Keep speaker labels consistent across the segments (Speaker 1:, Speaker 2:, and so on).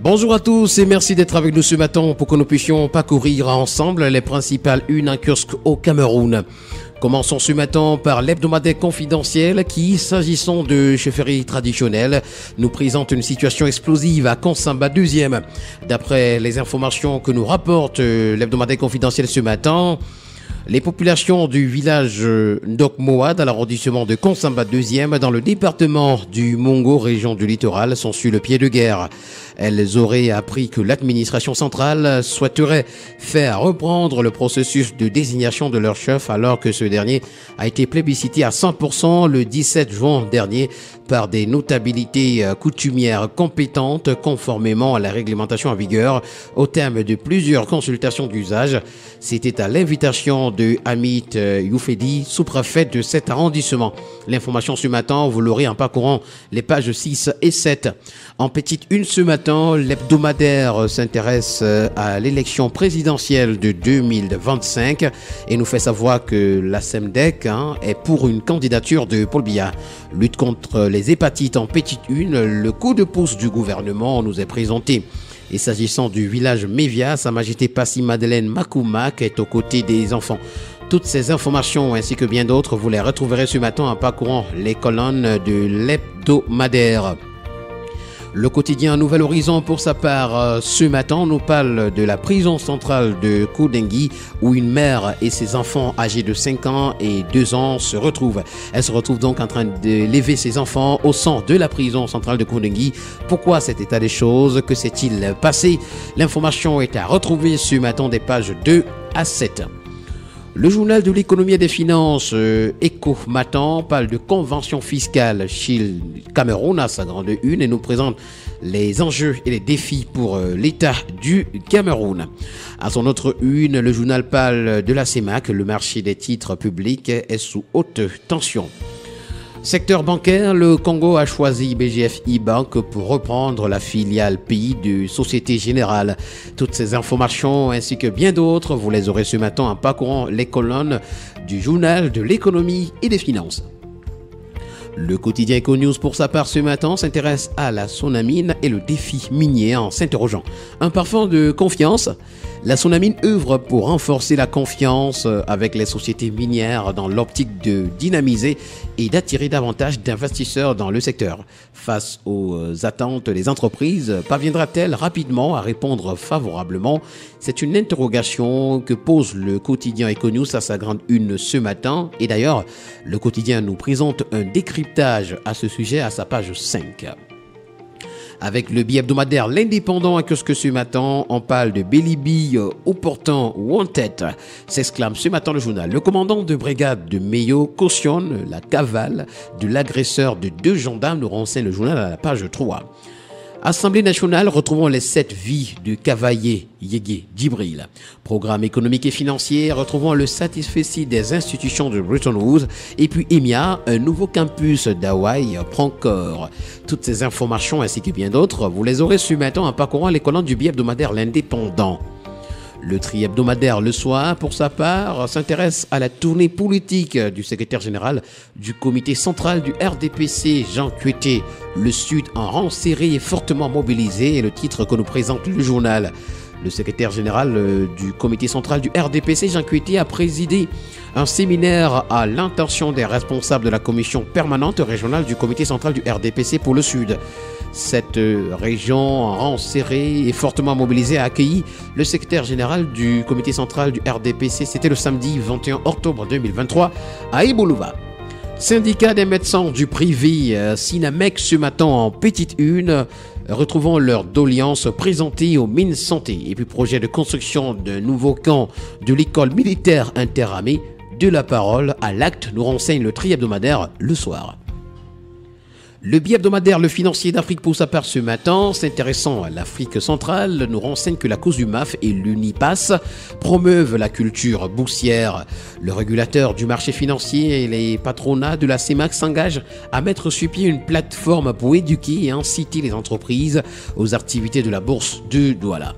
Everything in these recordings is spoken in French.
Speaker 1: Bonjour à tous et merci d'être avec nous ce matin pour que nous puissions parcourir ensemble les principales unes en kiosque au Cameroun. Commençons ce matin par l'hebdomadaire confidentiel qui, s'agissant de chefferie traditionnelle, nous présente une situation explosive à Konsamba 2e. D'après les informations que nous rapporte l'hebdomadaire confidentiel ce matin, les populations du village d'Okmoa dans l'arrondissement de Konsamba 2e dans le département du Mongo, région du littoral, sont sur le pied de guerre. Elles auraient appris que l'administration centrale souhaiterait faire reprendre le processus de désignation de leur chef alors que ce dernier a été plébiscité à 100% le 17 juin dernier par des notabilités coutumières compétentes conformément à la réglementation en vigueur au terme de plusieurs consultations d'usage. C'était à l'invitation de Amit Youfedi, sous-préfet de cet arrondissement. L'information ce matin, vous l'aurez en parcourant les pages 6 et 7. En petite une ce matin, l'hebdomadaire s'intéresse à l'élection présidentielle de 2025 et nous fait savoir que la SEMDEC est pour une candidature de Paul Biya. Lutte contre les hépatites en petite une, le coup de pouce du gouvernement nous est présenté. Et s'agissant du village Mévia, Sa Majesté Passi Madeleine Makoumak est aux côtés des enfants. Toutes ces informations ainsi que bien d'autres, vous les retrouverez ce matin en parcourant les colonnes de l'hebdomadaire. Le quotidien Nouvel Horizon, pour sa part, ce matin, nous parle de la prison centrale de Koudengui où une mère et ses enfants âgés de 5 ans et 2 ans se retrouvent. Elle se retrouve donc en train d'élever ses enfants au sein de la prison centrale de Koudengui. Pourquoi cet état des choses? Que s'est-il passé? L'information est à retrouver ce matin des pages 2 à 7. Le journal de l'économie et des finances, Eco Matin, parle de convention fiscale chez le Cameroun à sa grande une et nous présente les enjeux et les défis pour l'État du Cameroun. À son autre une, le journal parle de la CEMAC, le marché des titres publics est sous haute tension. Secteur bancaire, le Congo a choisi BGF e-Bank pour reprendre la filiale pays de Société Générale. Toutes ces informations ainsi que bien d'autres, vous les aurez ce matin en parcourant les colonnes du journal de l'économie et des finances. Le quotidien Econews, pour sa part ce matin, s'intéresse à la Sonamine et le défi minier en s'interrogeant. Un parfum de confiance. La Sonamine œuvre pour renforcer la confiance avec les sociétés minières dans l'optique de dynamiser et d'attirer davantage d'investisseurs dans le secteur. Face aux attentes des entreprises, parviendra-t-elle rapidement à répondre favorablement? C'est une interrogation que pose le quotidien Econews à sa grande une ce matin. Et d'ailleurs, le quotidien nous présente un décryptage à ce sujet à sa page 5. Avec le billet hebdomadaire L'Indépendant à kiosque ce matin, on parle de Bélibi au portant Wanted, s'exclame ce matin le journal. Le commandant de brigade de Meyo cautionne la cavale de l'agresseur de 2 gendarmes, nous renseigne le journal à la page 3. Assemblée nationale, retrouvons les 7 vies de Cavaillé Yégué Djibril. Programme économique et financier, retrouvons le satisfecit des institutions de Bretton Woods. Et puis EMIA, un nouveau campus d'Hawaï prend corps. Toutes ces informations ainsi que bien d'autres, vous les aurez ce matin en parcourant les colonnes du billet hebdomadaire L'Indépendant. Le tri hebdomadaire Le Soir, pour sa part, s'intéresse à la tournée politique du secrétaire général du comité central du RDPC, Jean Kueté. Le Sud en rang serré et fortement mobilisé est le titre que nous présente le journal. Le secrétaire général du comité central du RDPC, Jean Kueté, a présidé un séminaire à l'intention des responsables de la commission permanente régionale du comité central du RDPC pour le Sud. Cette région en rang serré et fortement mobilisée a accueilli le secrétaire général du comité central du RDPC. C'était le samedi 21 octobre 2023 à Iboulova. Syndicat des médecins du privé, Sinamec ce matin en petite une. Retrouvons leur doléance présentée aux mines santé et puis projet de construction d'un nouveau camp de l'école militaire interarmée. De la parole à l'acte, nous renseigne le tri hebdomadaire Le Soir. Le billet hebdomadaire Le Financier d'Afrique, pour sa part ce matin, s'intéressant à l'Afrique centrale, nous renseigne que la cause du MAF et l'UNIPAS promeuvent la culture boursière. Le régulateur du marché financier et les patronats de la CEMAC s'engagent à mettre sur pied une plateforme pour éduquer et inciter les entreprises aux activités de la bourse de Douala.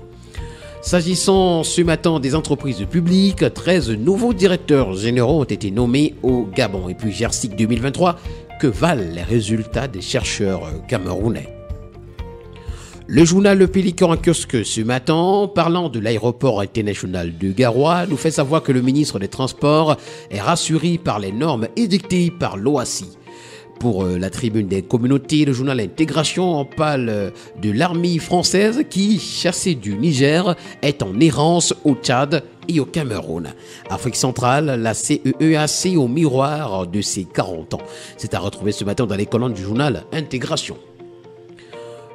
Speaker 1: S'agissant ce matin des entreprises publiques, 13 nouveaux directeurs généraux ont été nommés au Gabon. Et puis GERSIC 2023, que valent les résultats des chercheurs camerounais? Le journal Le Pélican en kiosque ce matin, parlant de l'aéroport international de Garoua, nous fait savoir que le ministre des Transports est rassuré par les normes édictées par l'OACI. Pour la tribune des communautés, le journal Intégration en parle de l'armée française qui, chassée du Niger, est en errance au Tchad et au Cameroun. Afrique centrale, la CEEAC au miroir de ses 40 ans. C'est à retrouver ce matin dans les colonnes du journal Intégration.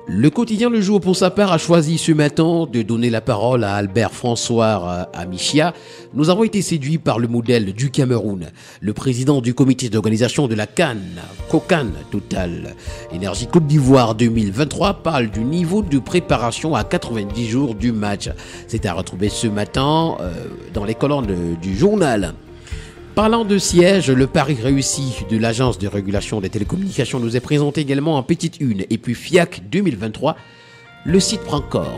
Speaker 1: Le quotidien Le Jour, pour sa part, a choisi ce matin de donner la parole à Albert François Amichia. Nous avons été séduits par le modèle du Cameroun. Le président du comité d'organisation de la CAN, COCAN Total Énergie Côte d'Ivoire 2023, parle du niveau de préparation à 90 jours du match. C'est à retrouver ce matin dans les colonnes du journal. Parlant de siège, le pari réussi de l'Agence de régulation des télécommunications nous est présenté également en petite une. Et puis FIAC 2023, le site prend corps.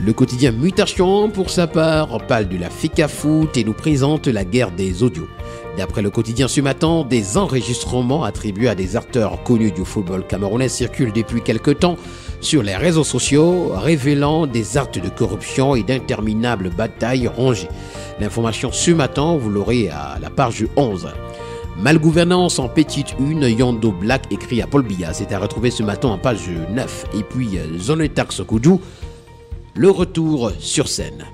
Speaker 1: Le quotidien Mutation, pour sa part, parle de la FICA Foot et nous présente la guerre des audios. D'après le quotidien ce matin, des enregistrements attribués à des acteurs connus du football camerounais circulent depuis quelque temps sur les réseaux sociaux, révélant des actes de corruption et d'interminables batailles rongées. L'information ce matin, vous l'aurez à la page 11. Malgouvernance en petite une, Yondo Black écrit à Paul Biya. C'est à retrouver ce matin en page 9. Et puis Zone Tax Koudou, le retour sur scène.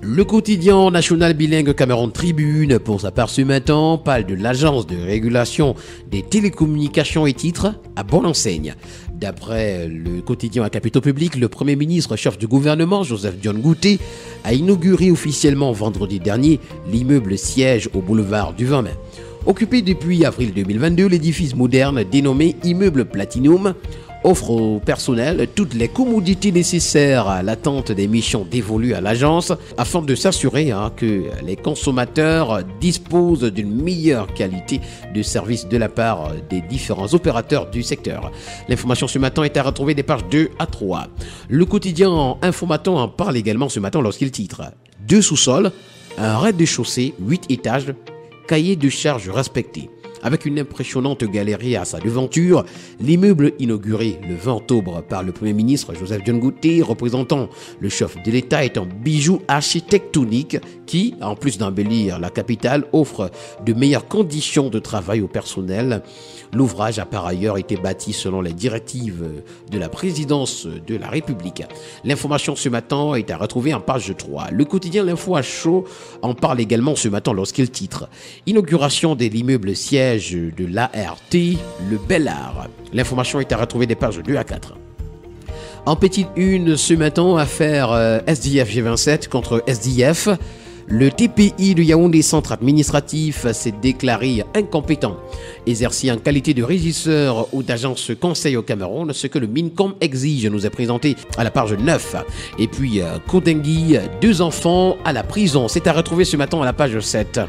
Speaker 1: Le quotidien national bilingue Cameroun Tribune, pour sa part ce matin, parle de l'agence de régulation des télécommunications et titres à bonne enseigne. D'après le quotidien à capitaux publics, le Premier ministre chef du gouvernement, Joseph Dione Ngouté, a inauguré officiellement vendredi dernier l'immeuble siège au boulevard du 20 mai. Occupé depuis avril 2022, l'édifice moderne dénommé Immeuble Platinum offre au personnel toutes les commodités nécessaires à l'attente des missions dévolues à l'agence afin de s'assurer que les consommateurs disposent d'une meilleure qualité de service de la part des différents opérateurs du secteur. L'information ce matin est à retrouver des pages 2 à 3. Le quotidien Infomaton en parle également ce matin lorsqu'il titre « 2 sous-sols, un rez-de-chaussée, 8 étages, cahier de charges respecté ». Avec une impressionnante galerie à sa devanture, l'immeuble inauguré le 20 octobre par le Premier ministre Joseph Dione Ngouté, représentant le chef de l'État, est un bijou architectonique qui, en plus d'embellir la capitale, offre de meilleures conditions de travail au personnel. L'ouvrage a par ailleurs été bâti selon les directives de la présidence de la République. L'information ce matin est à retrouver en page 3. Le quotidien L'Info à chaud en parle également ce matin lorsqu'il titre « Inauguration de l'immeuble siège de l'ART, le Bel Art ». L'information est à retrouver des pages 2 à 4. En petite une ce matin, affaire SDF G27 contre SDF. Le TPI de Yaoundé Centre Administratif s'est déclaré incompétent, exercé en qualité de régisseur ou d'agence conseil au Cameroun, ce que le MINCOM exige, nous est présenté à la page 9. Et puis Kodengui, 2 enfants à la prison, c'est à retrouver ce matin à la page 7.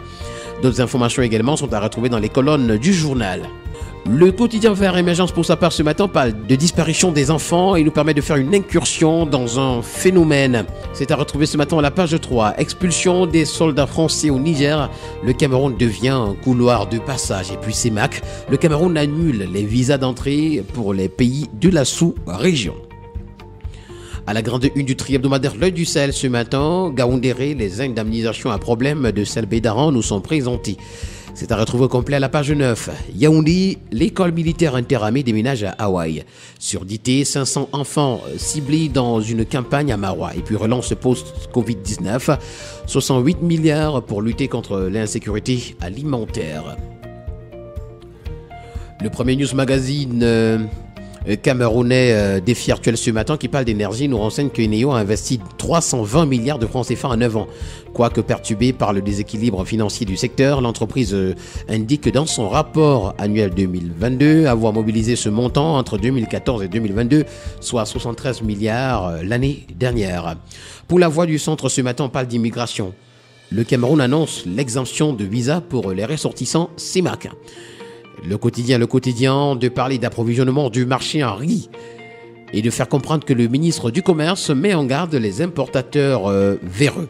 Speaker 1: D'autres informations également sont à retrouver dans les colonnes du journal. Le quotidien Vert Émergence, pour sa part ce matin, parle de disparition des enfants et nous permet de faire une incursion dans un phénomène. C'est à retrouver ce matin à la page 3. Expulsion des soldats français au Niger. Le Cameroun devient un couloir de passage. Et puis CEMAC, le Cameroun annule les visas d'entrée pour les pays de la sous-région. À la grande une du tri hebdomadaire L'Œil du Sahel ce matin, Gaoundéré, les indemnisations à problème de Selbédaran nous sont présentées. C'est à retrouver au complet à la page 9. Yaoundé, l'école militaire interamée déménage à Hawaï. Surdité, 500 enfants ciblés dans une campagne à Maroua. Et puis relance post-Covid-19, 68 milliards pour lutter contre l'insécurité alimentaire. Le premier news magazine camerounais Défi Actuel ce matin qui parle d'énergie nous renseigne que Eneo a investi 320 milliards de francs CFA en 9 ans. Quoique perturbée par le déséquilibre financier du secteur, l'entreprise indique dans son rapport annuel 2022 avoir mobilisé ce montant entre 2014 et 2022, soit 73 milliards l'année dernière. Pour la voix du centre ce matin, on parle d'immigration. Le Cameroun annonce l'exemption de visa pour les ressortissants CEMAC. Le quotidien, de parler d'approvisionnement du marché en riz et de faire comprendre que le ministre du Commerce met en garde les importateurs véreux.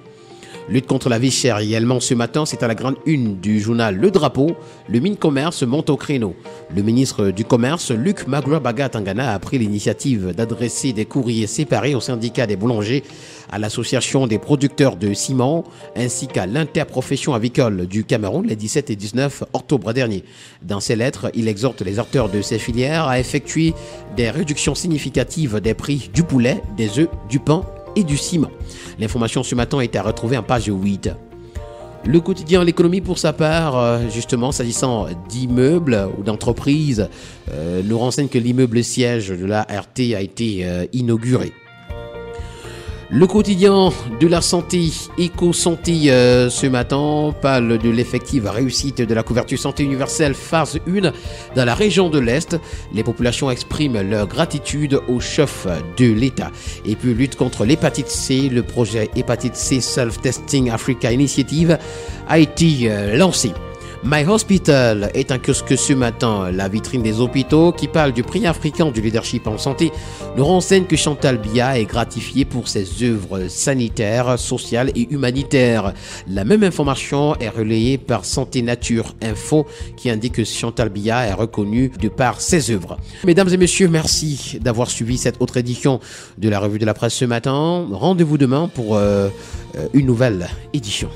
Speaker 1: Lutte contre la vie chère également ce matin, c'est à la grande une du journal Le Drapeau. Le Mine-Commerce monte au créneau. Le ministre du Commerce, Luc Magloire-Baga-Tangana, a pris l'initiative d'adresser des courriers séparés au syndicat des boulangers, à l'association des producteurs de ciment, ainsi qu'à l'interprofession avicole du Cameroun les 17 et 19 octobre dernier. Dans ces lettres, il exhorte les acteurs de ces filières à effectuer des réductions significatives des prix du poulet, des œufs, du pain et du ciment. L'information ce matin est à retrouver en page 8. Le quotidien L'économie pour sa part, justement s'agissant d'immeubles ou d'entreprises, nous renseigne que l'immeuble siège de la RT a été inauguré. Le quotidien de la santé, Éco-Santé, ce matin parle de l'effective réussite de la couverture santé universelle phase 1 dans la région de l'Est. Les populations expriment leur gratitude au chef de l'État. Et puis lutte contre l'hépatite C, le projet Hépatite C Self-Testing Africa Initiative a été lancé. My Hospital est un kiosque ce matin, la vitrine des hôpitaux qui parle du prix africain du leadership en santé. Nous renseigne que Chantal Biya est gratifiée pour ses œuvres sanitaires, sociales et humanitaires. La même information est relayée par Santé Nature Info qui indique que Chantal Biya est reconnue de par ses œuvres. Mesdames et messieurs, merci d'avoir suivi cette autre édition de la Revue de la Presse ce matin. Rendez-vous demain pour une nouvelle édition.